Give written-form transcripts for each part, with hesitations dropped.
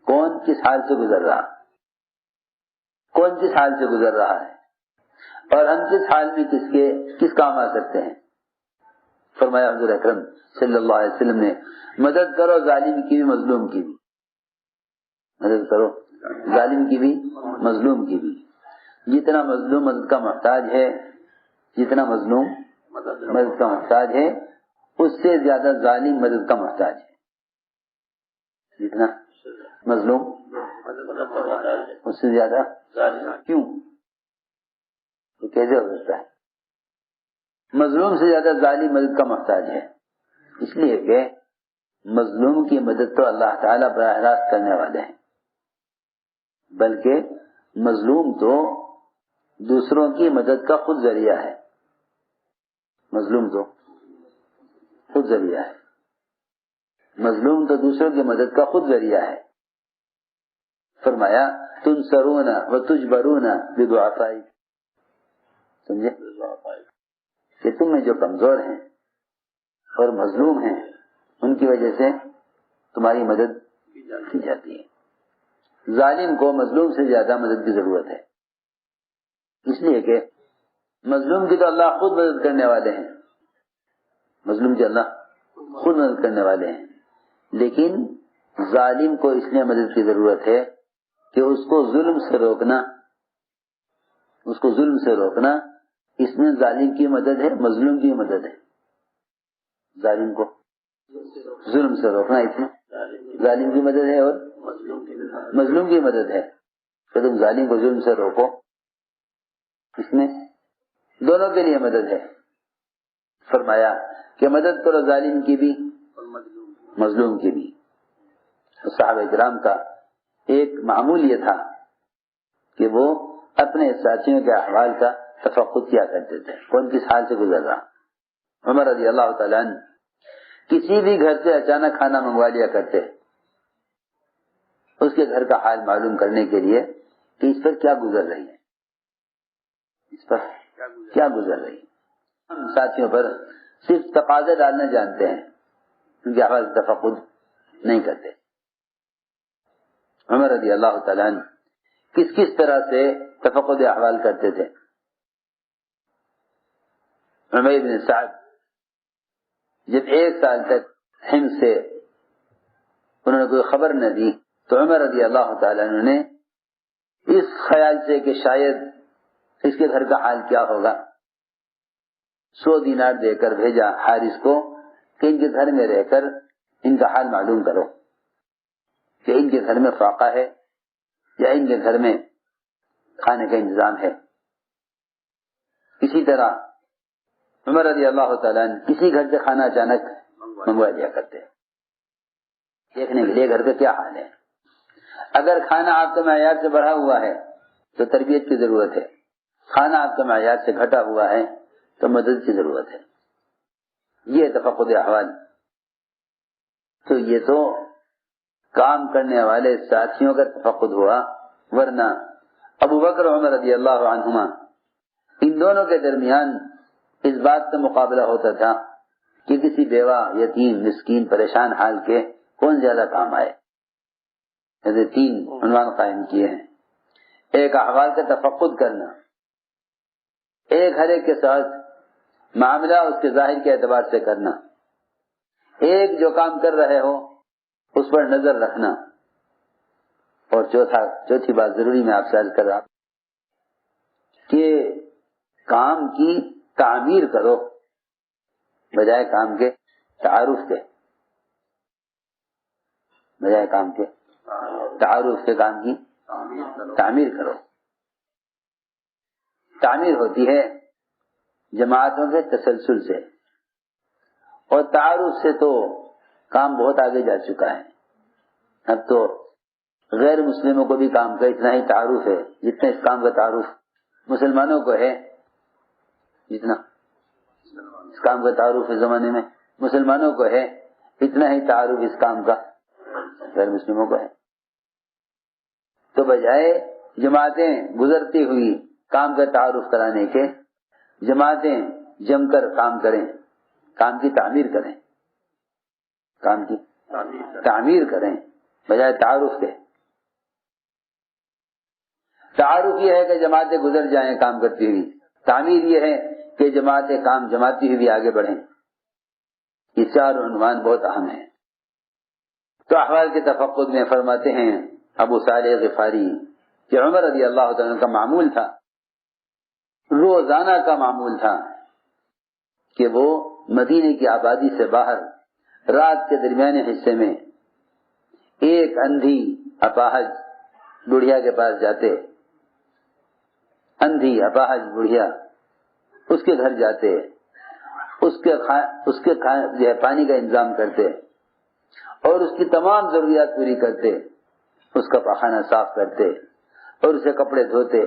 کون کس حال سے گزر رہا، کون کس حال سے گزر رہا ہے، اور ہم کس حال میں کس کام آ سکتے ہیں. فرمایا حضور اکرم صلی اللہ علیہ وسلم نے مدد کرو ظالم کی بھی مظلوم کی بھی، مدد کرو ظالم کی بھی مظلوم کی بھی. جتنا مظلوم مدد کا محتاج ہے، جتنا مظلوم مدد کا محتاج ہے، اس سے زیادہ ظالم مدد کا محتاج ہے. جتنا مظلوم اس سے زیادہ کیوں؟ تو کیسے ہو سکتا ہے؟ مظلوم سے زیادہ ظالم مدد کا محتاج ہے، اس لیے کہ مظلوم کی مدد تو اللہ تعالیٰ براہ راست کرنے والے ہیں، بلکہ مظلوم تو دوسروں کی مدد کا خود ذریعہ ہے. مظلوم تو خود ذریعہ ہے، مظلوم تو دوسروں کی مدد کا خود ذریعہ ہے. فرمایا تنصرون وتجبرون بدعفائی، سمجھے کہ تم میں جو کمزور ہیں اور مظلوم ہیں ان کی وجہ سے تمہاری مدد کی جاتی ہے. ظالم کو مظلوم سے زیادہ مدد کی ضرورت ہے، اس لیے کہ مظلوم کی تو اللہ خود مدد کرنے والے ہیں، مظلوم کی اللہ خود مدد کرنے والے ہیں، لیکن ظالم کو اس لیے مدد کی ضرورت ہے کہ اس کو ظلم سے روکنا، اس کو ظلم سے روکنا، اس میں ظالم کی مدد ہے، مظلوم کی مدد ہے. ظالم کو ظلم سے روکنا اس میں ظالم کی مدد ہے اور مظلوم کی مدد ہے. کہ تم ظالم کو ظلم سے روکو، اس میں دونوں کے لیے مدد ہے. فرمایا کہ مدد کرو ظالم کی بھی مظلوم کی بھی. صحابہ کرام کا ایک معمول یہ تھا کہ وہ اپنے ساتھیوں کے احوال کا تفقد کیا کرتے تھے، کون کس حال سے گزر رہا. عمر رضی اللہ تعالیٰ عنہ کسی بھی گھر سے اچانک کھانا منگوا لیا کرتے اس کے گھر کا حال معلوم کرنے کے لیے کہ اس پر کیا گزر رہی ہے، اس پر کیا گزر رہی ہے. ہم ساتھیوں پر صرف تقاضے ڈالنا جانتے ہیں، ان کے احوال کا تفقد نہیں کرتے. عمر رضی اللہ تعالیٰ عنہ کس طرح سے تفقد احوال کرتے تھے. عمر بن سعد جب 1 سال تک حمص سے انہوں نے کوئی خبر نہ دی تو عمر رضی اللہ تعالیٰ عنہ نے اس خیال سے کہ شاید اس کے گھر کا حال کیا ہوگا 100 دینار دے کر بھیجا حارث کو کہ ان کے گھر میں رہ کر ان کا حال معلوم کرو کہ ان کے گھر میں فاقہ ہے یا ان کے گھر میں کھانے کا انتظام ہے. اسی طرح عمر رضی اللہ تعالیٰ عنہ کسی گھر سے کھانا اچانک منگوا دیا کرتے دیکھنے کے لیے گھر کا کیا حال ہے. اگر کھانا آپ کے معیار سے بڑھا ہوا ہے تو تربیت کی ضرورت ہے، کھانا آپ کے معیار سے گھٹا ہوا ہے تو مدد کی ضرورت ہے. یہ تفقد احوال. تو یہ تو کام کرنے والے ساتھیوں کا تفقد ہوا، ورنہ ابو بکر عمر رضی اللہ عنہما ان دونوں کے درمیان اس بات کا مقابلہ ہوتا تھا کہ کسی بیوہ یتیم مسکین پریشان حال کے کون زیادہ کام آئے. ایسے 3 عنوان قائم کیے ہیں. ایک احوال کا تفقد کرنا، ایک ہر ایک کے ساتھ معاملہ اس کے ظاہر کے اعتبار سے کرنا، ایک جو کام کر رہے ہو اس پر نظر رکھنا، اور چوتھی بات ضروری میں آپ سے عرض کر رہا کہ کام کی تعمیر کرو بجائے کام کے تعارف کے، بجائے کام کے تعارف کے کام کی تعمیر کرو. تعمیر ہوتی ہے جماعتوں کے تسلسل سے، اور تعارف سے تو کام بہت آگے جا چکا ہے. اب تو غیر مسلموں کو بھی کام کا اتنا ہی تعارف ہے جتنا اس کام کا تعارف مسلمانوں کو ہے. جتنا اس کام کا تعارف اس زمانے میں مسلمانوں کو ہے اتنا ہی تعارف اس کام کا غیر مسلموں کو ہے. تو بجائے جماعتیں گزرتی ہوئی کام کا تعارف کرانے کے، جماعتیں جم کر کام کریں، کام کی تعمیر کریں، کام کی تعمیر کریں بجائے تعارف کے. تعارف یہ ہے کہ جماعتیں گزر جائیں کام کرتی ہوئی، تعمیر یہ ہے کہ جماعتیں کام جماتی ہوئی آگے بڑھیں. یہ چار عنوان بہت اہم ہیں. تو احوال کے تفقد میں فرماتے ہیں ابو صالح غفاری کہ عمر رضی اللہ تعالیٰ کا معمول تھا، روزانہ کا معمول تھا کہ وہ مدینے کی آبادی سے باہر رات کے درمیانے حصے میں ایک اندھی اپاہج بڑھیا کے پاس جاتے، اندھی اپاہج بڑھیا، اس کے گھر جاتے، اس کے پانی کا انتظام کرتے اور اس کی تمام ضروریات پوری کرتے، اس کا پاخانہ صاف کرتے اور اسے کپڑے دھوتے.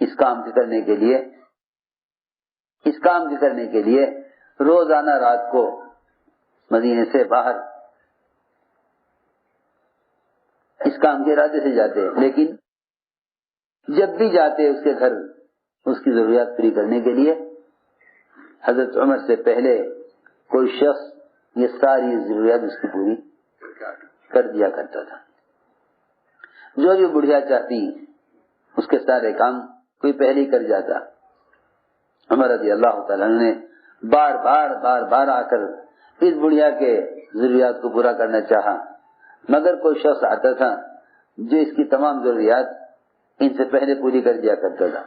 اس کام کے کرنے کے لیے روزانہ رات کو مدینے سے باہر اس کام کے ارادے سے جاتے، لیکن جب بھی جاتے اس کے گھر اس کی ضروریات پوری کرنے کے لیے حضرت عمر سے پہلے کوئی شخص یہ ساری ضروریات اس کی پوری کر دیا کرتا تھا. جو بھی بڑھیا چاہتی اس کے سارے کام کوئی پہلے کر جاتا. عمر رضی اللہ تعالیٰ نے بار بار آ کر اس بڑھیا کے ضروریات کو پورا کرنا چاہا، مگر کوئی شخص آتا تھا جو اس کی تمام ضروریات ان سے پہلے پوری کر دیا کرتا تھا.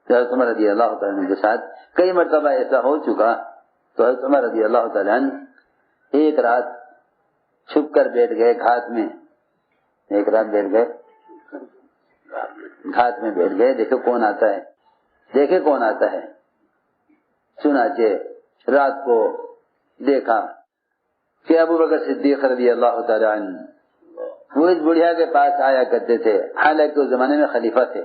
حضرت عمر رضی اللہ تعالیٰ کے ساتھ کئی مرتبہ ایسا ہو چکا تو حضرت عمر رضی اللہ تعالیٰ ایک رات چھپ کر بیٹھ گئے گھات میں، دیکھو کون آتا ہے. چنانچہ رات کو دیکھا کہ ابو بکر صدیق رضی اللہ تعالیٰ عنہ وہ اس بڑھیا کے پاس آیا کرتے تھے، حالانکہ اس زمانے میں خلیفہ تھے.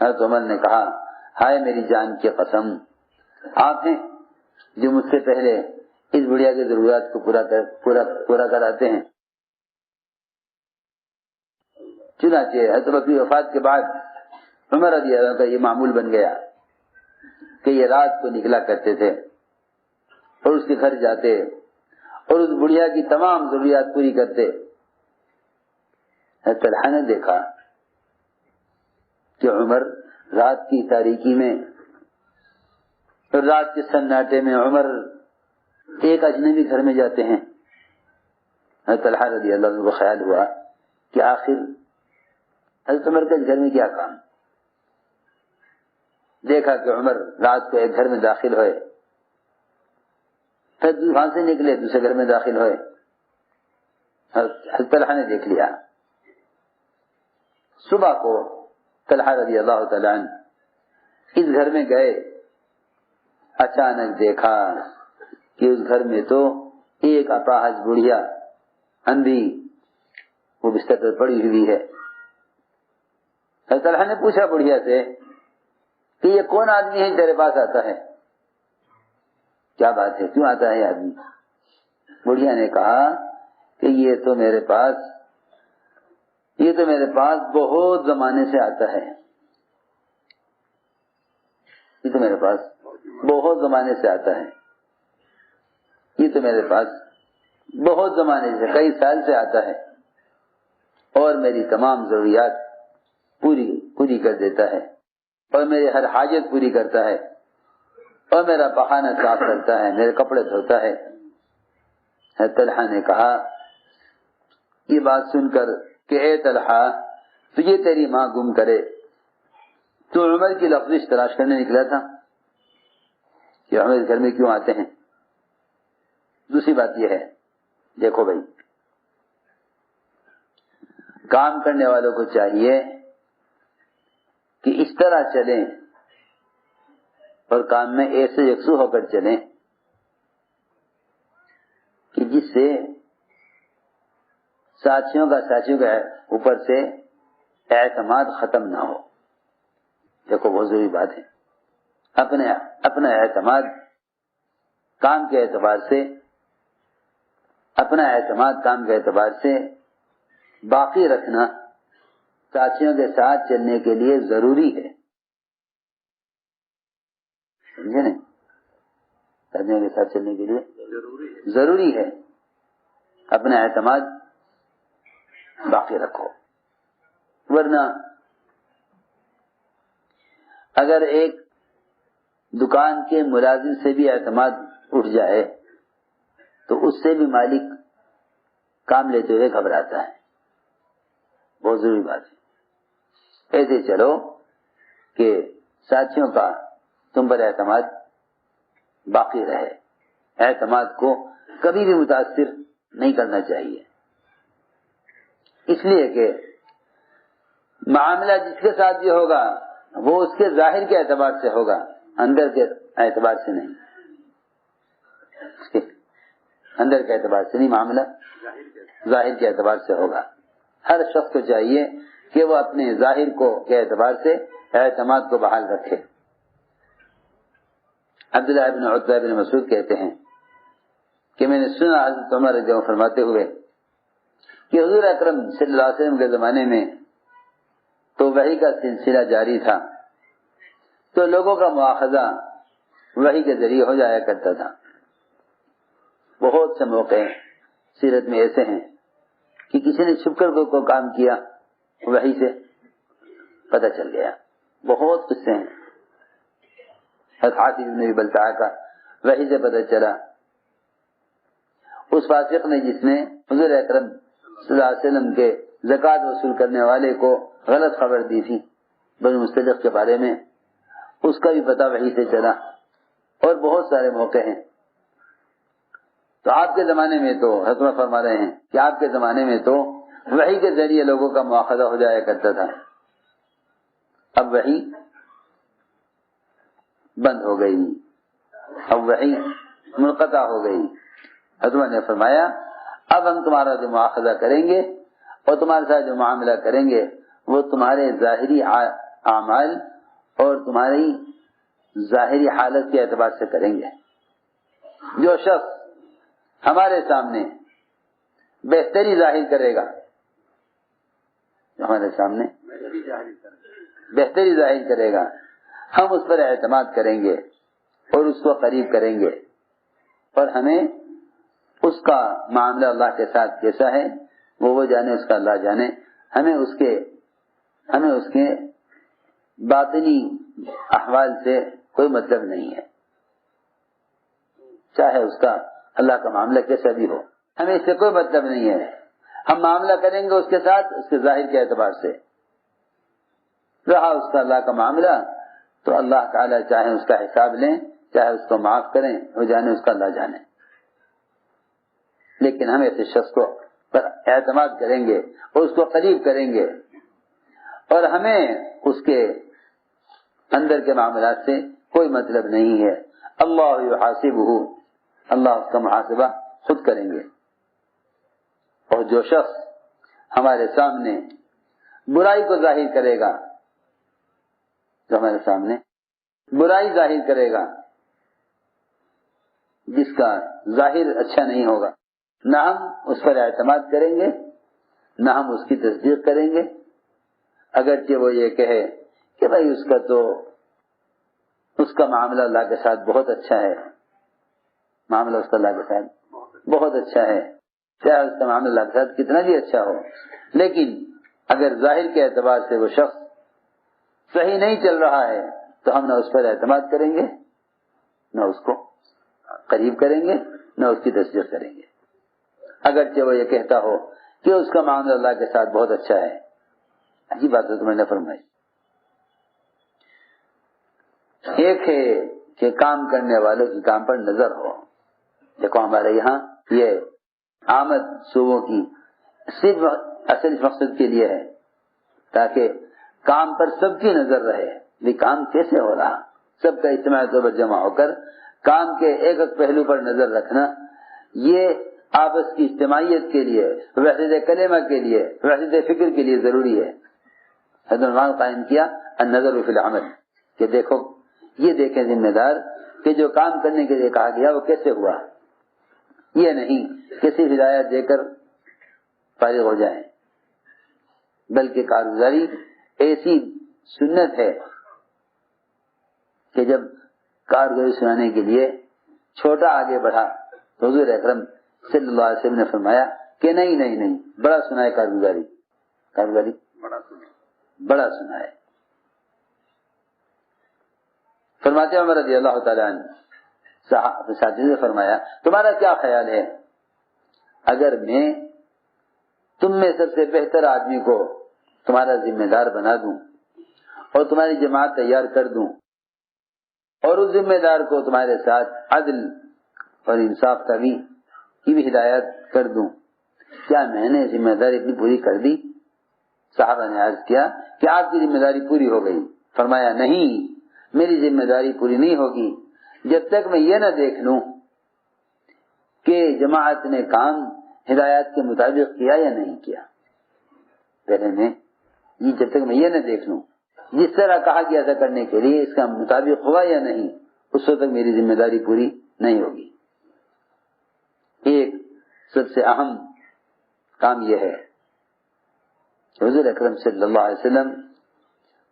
حضرت عمر نے کہا ہائے میری جان کی قسم، آپ ہیں جو مجھ سے پہلے اس بڑھیا کی ضروریات کو پورا کراتے ہیں. چنانچہ حضرت کی وفات کے بعد عمر رضی اللہ عنہ کا یہ معمول بن گیا کہ یہ رات کو نکلا کرتے تھے اور اس کے گھر جاتے اور اس بڑھیا کی تمام ضروریات پوری کرتے. طلحہ نے دیکھا کہ عمر رات کی تاریکی میں، رات کے سناٹے میں عمر ایک اجنبی گھر میں جاتے ہیں. طلحہ رضی اللہ عنہ کو خیال ہوا کہ آخر حضرت عمر کے گھر میں کیا کام. دیکھا کہ عمر رات کو ایک گھر میں داخل ہوئے، پھر وہاں سے نکلے دوسرے گھر میں داخل ہوئے. حضرت طلحہ نے دیکھ لیا. صبح کو طلحہ رضی اللہ تعالیٰ عنہ اس گھر میں گئے، اچانک دیکھا کہ اس گھر میں تو ایک اپاہج بڑھیا اندھی وہ بستر پر پڑی ہوئی ہے. حضرت طلحہ نے پوچھا بڑھیا سے کہ یہ کون آدمی ہے تیرے پاس آتا ہے، کیا بات ہے، کیوں آتا ہے آدمی؟ بڑھیا نے کہا کہ یہ تو میرے پاس بہت زمانے سے آتا ہے، یہ تو میرے پاس بہت زمانے سے کئی سال سے آتا ہے اور میری تمام ضروریات پوری کر دیتا ہے اور میری ہر حاجت پوری کرتا ہے اور میرا پخانہ صاف کرتا ہے، میرے کپڑے دھوتا ہے. طلحہ نے کہا یہ بات سن کر کہ اے طلحہ تجھے تیری ماں گم کرے، تو عمر کی لفظ تلاش کرنے نکلا تھا کہ عمر اس گھر میں کیوں آتے ہیں. دوسری بات یہ ہے، دیکھو بھائی، کام کرنے والوں کو چاہیے کہ اس طرح چلیں اور کام میں ایسے یکسو ہو کر چلیں کہ جس سے ساتھیوں کا اوپر سے اعتماد ختم نہ ہو. دیکھو بہت ضروری بات ہے، اپنا اعتماد کام کے اعتبار سے باقی رکھنا ساتھیوں کے ساتھ چلنے کے لیے ضروری ہے. سمجھے نہیں؟ آدمیوں کے ساتھ چلنے کے لیے ضروری ہے اپنا اعتماد باقی رکھو، ورنہ اگر ایک دکان کے ملازم سے بھی اعتماد اٹھ جائے تو اس سے بھی مالک کام لیتے ہوئے گھبراتا ہے. بہت ضروری بات ہے. ایسے چلو کہ ساتھیوں کا تم پر اعتماد باقی رہے. اعتماد کو کبھی بھی متاثر نہیں کرنا چاہیے، اس لیے کہ معاملہ جس کے ساتھ بھی ہوگا وہ اس کے ظاہر کے اعتبار سے ہوگا، اندر کے اعتبار سے نہیں. اس کے اندر کے اعتبار سے نہیں، معاملہ ظاہر کے اعتبار سے ہوگا. ہر شخص کو چاہیے کہ وہ اپنے ظاہر کو کے اعتبار سے اعتماد کو بحال رکھے. عبداللہ ابن عتبہ بن مسعود کہتے ہیں کہ میں نے سنا حضرت عمر رضی اللہ عنہ فرماتے ہوئے کہ حضور اکرم صلی اللہ علیہ وسلم کے زمانے میں تو وحی کا سلسلہ جاری تھا، تو لوگوں کا مواخذہ وحی کے ذریعے ہو جایا کرتا تھا. بہت سے موقع سیرت میں ایسے ہیں کہ کسی نے چھپ کر کو کام کیا، وحی سے پتہ چل گیا. بہت قصے ہیں. حاتب بن ابی بلتعہ کا وحی سے پتہ چلا. اس فاسق نے جس نے حضور اکرم صلی اللہ علیہ وسلم کے زکوٰۃ وصول کرنے والے کو غلط خبر دی تھی بنو مستلق کے بارے میں، اس کا بھی پتہ وحی سے چلا. اور بہت سارے موقع ہیں. تو آپ کے زمانے میں تو حضرت فرما رہے ہیں کہ آپ کے زمانے میں تو وحی کے ذریعے لوگوں کا مواخذہ ہو جایا کرتا تھا. اب وحی بند ہو گئی، اب وحی منقطع ہو گئی. حضرت نے فرمایا اب ہم تمہارا جو مواخذہ کریں گے اور تمہارے ساتھ جو معاملہ کریں گے وہ تمہارے ظاہری اعمال اور تمہاری ظاہری حالت کے اعتبار سے کریں گے. جو شخص ہمارے سامنے بہتری ظاہر کرے گا، ہمارے سامنے بہتری ظاہر کرے گا، ہم اس پر اعتماد کریں گے اور اس کو قریب کریں گے، اور ہمیں اس کا معاملہ اللہ کے ساتھ کیسا ہے وہ جانے، اس کا اللہ جانے. ہمیں اس کے باطنی احوال سے کوئی مطلب نہیں ہے، چاہے اس کا اللہ کا معاملہ کیسا بھی ہو، ہمیں اس سے کوئی مطلب نہیں ہے. ہم معاملہ کریں گے اس کے ساتھ اس کے ظاہر کے اعتبار سے. رہا اس کا اللہ کا معاملہ تو اللہ تعالیٰ چاہے اس کا حساب لیں چاہے اس کو معاف کریں، وہ جانے، اس کا اللہ جانے. لیکن ہم ایسے شخص کو پر اعتماد کریں گے اور اس کو قریب کریں گے، اور ہمیں اس کے اندر کے معاملات سے کوئی مطلب نہیں ہے. اللہ یحاسبہ، اللہ اس کا محاسبہ خود کریں گے. اور جو شخص ہمارے سامنے برائی کو ظاہر کرے گا، جو ہمارے سامنے برائی ظاہر کرے گا، جس کا ظاہر اچھا نہیں ہوگا، نہ ہم اس پر اعتماد کریں گے نہ ہم اس کی تصدیق کریں گے، اگرچہ وہ یہ کہے کہ بھائی اس کا معاملہ اللہ کے ساتھ بہت اچھا ہے، معاملہ اس کا اللہ کے ساتھ بہت اچھا ہے، چاہے اس کا معاملہ اللہ کے ساتھ کتنا بھی اچھا ہو، لیکن اگر ظاہر کے اعتبار سے وہ شخص صحیح نہیں چل رہا ہے تو ہم نہ اس پر اعتماد کریں گے نہ اس کو قریب کریں گے نہ اس کی تصدیق کریں گے، اگرچہ وہ یہ کہتا ہو کہ اس کا معاملہ اللہ کے ساتھ بہت اچھا ہے. عجیب بات ہے تمہیں نے فرمائی. ایک ہے کہ کام کرنے والوں کی کام پر نظر ہو. دیکھو ہمارے یہاں یہ آمد صوبوں کی صرف اصل مقصد کے لیے ہے تاکہ کام پر سب کی نظر رہے، یہ کام کیسے ہو رہا، سب کا اجتماع طور پر جمع ہو کر کام کے ایک ایک پہلو پر نظر رکھنا، یہ آپس کی اجتماعیت کے لیے، وحدت کلمہ کے لیے، وحدت فکر کے لیے ضروری ہے. حضرت قائم کیا النظر فی العمل کہ دیکھو، یہ دیکھیں ذمہ دار کہ جو کام کرنے کے لیے کہا گیا وہ کیسے ہوا، یہ نہیں کسی ہدایت دے کر فارغ ہو جائیں، بلکہ کارگزاری ایسی سنت ہے کہ جب کارگزاری سنانے کے لیے چھوٹا آگے بڑھا تو حضور اکرم صلی اللہ علیہ وسلم نے فرمایا کہ نہیں بڑا سنا ہے کارگزاری بڑا سنا ہے. فرماتے عمر رضی اللہ تعالیٰ عنہ ساتھی سے فرمایا تمہارا کیا خیال ہے اگر میں تم میں سب سے بہتر آدمی کو تمہارا ذمہ دار بنا دوں اور تمہاری جماعت تیار کر دوں اور اس ذمہ دار کو تمہارے ساتھ عدل اور انصاف کی بھی ہدایت کر دوں, کیا میں نے ذمہ داری اپنی پوری کر دی؟ صحابہ نے عرض کیا کہ آپ کی ذمہ داری پوری ہو گئی. فرمایا نہیں, میری ذمہ داری پوری نہیں ہوگی جب تک میں یہ نہ دیکھ لوں کہ جماعت نے کام ہدایات کے مطابق کیا یا نہیں کیا. پہلے میں جب تک میں یہ نہ دیکھ لوں جس طرح کہا گیا تھا کرنے کے لیے اس کا مطابق ہوا یا نہیں, اس وقت تک میری ذمہ داری پوری نہیں ہوگی. ایک سب سے اہم کام یہ ہے حضور اکرم صلی اللہ علیہ وسلم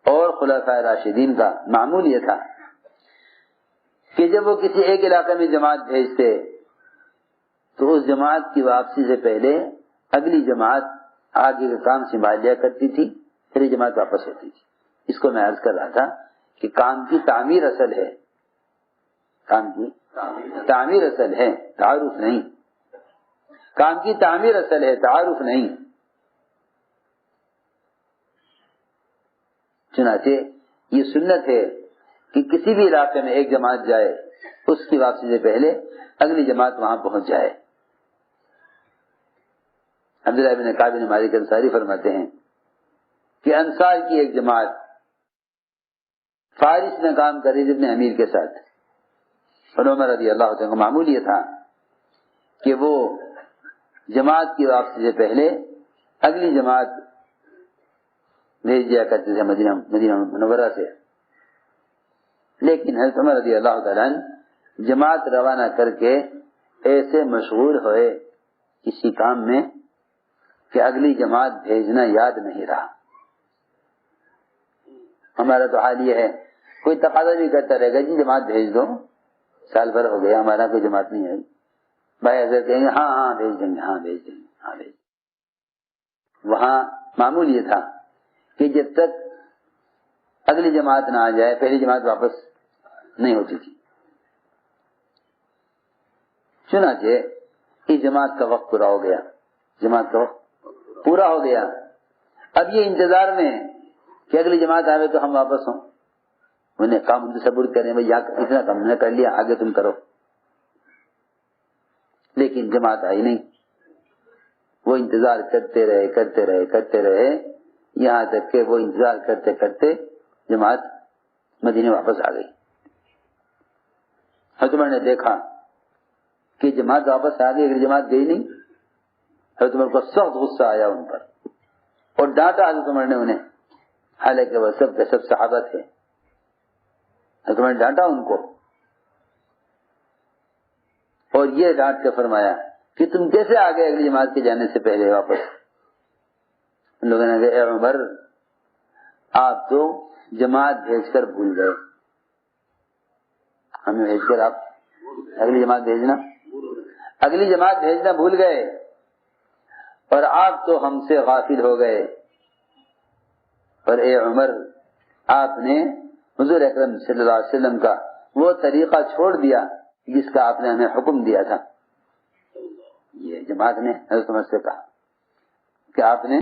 اور خلفائے راشدین کا معمول یہ تھا کہ جب وہ کسی ایک علاقے میں جماعت بھیجتے تو اس جماعت کی واپسی سے پہلے اگلی جماعت آگے کا کام سنبھال لیا کرتی تھی, پھر یہ جماعت واپس ہوتی تھی. اس کو میں عرض کر رہا تھا کہ کام کی تعمیر اصل ہے, کام کی تعمیر اصل ہے, تعارف نہیں. کام کی تعمیر اصل ہے, تعارف نہیں. چنانچہ یہ سنت ہے کہ کسی بھی علاقے میں ایک جماعت جائے اس کی واپسی سے پہلے اگلی جماعت وہاں پہنچ جائے. عبداللہ بن کعب بن مالک انصاری فرماتے ہیں کہ انصار کی ایک جماعت فارس میں کام کر رہی تھی اپنے امیر کے ساتھ, اور عمر رضی اللہ عنہ کا معمول یہ تھا کہ وہ جماعت کی واپسی سے پہلے اگلی جماعت بھیج دیا کرتے تھے مدینہ منورہ سے. لیکن حضرت عمر رضی اللہ تعالیٰ عنہ جماعت روانہ کر کے ایسے مشغول ہوئے کسی کام میں کہ اگلی جماعت بھیجنا یاد نہیں رہا. ہمارا تو حال یہ ہے, کوئی تقاضا بھی کرتا رہے گا جی جماعت بھیج دو, سال بھر ہو گیا ہمارا کوئی جماعت نہیں آئی, بھائی حضرت کہیں گے ہاں بھیج دیں گے. وہاں معمول یہ تھا کہ جب تک اگلی جماعت نہ آ جائے پہلی جماعت واپس نہیں ہوتی تھی. چنانچہ اس جماعت کا وقت پورا ہو گیا, اب یہ انتظار میں کہ اگلی جماعت آئے تو ہم واپس ہوں. انہیں کام تصور کریں بھائی اتنا کام نے کر لیا, آگے تم کرو. لیکن جماعت آئی نہیں. وہ انتظار کرتے رہے یہاں تک کہ وہ انتظار کرتے کرتے جماعت مدینے واپس آ گئی. حضرت عمر نے دیکھا کہ جماعت واپس آ گئی, اگر جماعت گئی نہیں. حضرت عمر کو سخت غصہ آیا ان پر اور ڈانٹا حضرت عمر نے انہیں, حالانکہ وہ سب کے سب صحابہ تھے. حضرت عمر نے ڈانٹا ان کو اور یہ ڈانٹ کے فرمایا کہ تم کیسے آ گئے اگلی جماعت کے جانے سے پہلے واپس. ان لوگوں نے کہا اے عمر آپ تو جماعت بھیج کر بھول گئے, ہمیں بھیج کر آپ اگلی جماعت بھیجنا بھول گئے, اور آپ تو ہم سے غافل ہو گئے. اور اے عمر آپ نے حضور اکرم صلی اللہ علیہ وسلم کا وہ طریقہ چھوڑ دیا جس کا آپ نے ہمیں حکم دیا تھا. یہ جماعت نے حضرت عمر سے کہا کہ آپ نے